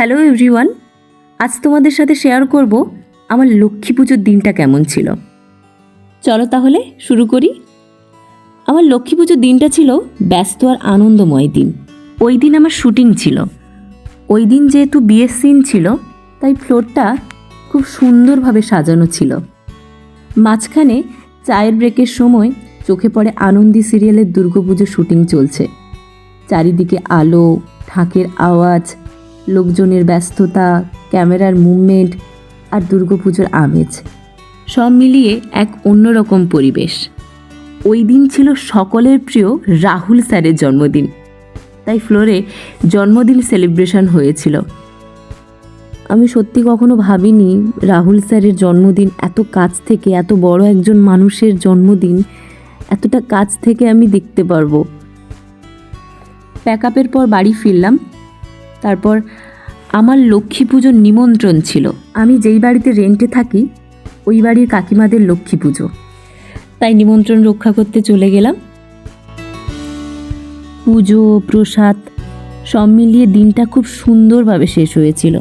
Hello everyone, আজ তোমাদের সাথে শেয়ার করব আমার লক্ষ্মী পুজোর দিনটা কেমন ছিল। চলো তাহলে শুরু করি। আমার লক্ষ্মী পুজোর দিনটা ছিল ব্যস্ত আর আনন্দময় দিন। ওই দিন আমার শুটিং ছিল। ওই দিন যেহেতু বিয়ের সিন ছিল, তাই ফ্লোরটা খুব সুন্দরভাবে সাজানো ছিল। মাঝখানে চায়ের ব্রেকের সময় চোখে পড়ে আনন্দী সিরিয়ালের দুর্গাপুজোর শুটিং চলছে। চারিদিকে আলো, ঢাকের আওয়াজ, লোকজনের ব্যস্ততা, ক্যামেরার মুভমেন্ট আর দুর্গাপুজোর আমেজ সব মিলিয়ে এক অন্যরকম পরিবেশ। ওই দিন ছিল সকলের প্রিয় রাহুল স্যারের জন্মদিন, তাই ফ্লোরে জন্মদিন সেলিব্রেশন হয়েছিল। আমি সত্যি কখনো ভাবিনি রাহুল স্যারের জন্মদিন এত কাছ থেকে, এত বড় একজন মানুষের জন্মদিন এতটা কাছ থেকে আমি দেখতে পারবো। প্যাকআপের পর বাড়ি ফিরলাম। তারপর আমার লক্ষ্মী পুজোর নিমন্ত্রণ ছিল। আমি যেই বাড়িতে রেন্টে থাকি ওই বাড়ির কাকিমাদের লক্ষ্মী পুজো, তাই নিমন্ত্রণ রক্ষা করতে চলে গেলাম। পুজো, প্রসাদ সব মিলিয়ে দিনটা খুব সুন্দরভাবে শেষ হয়েছিল।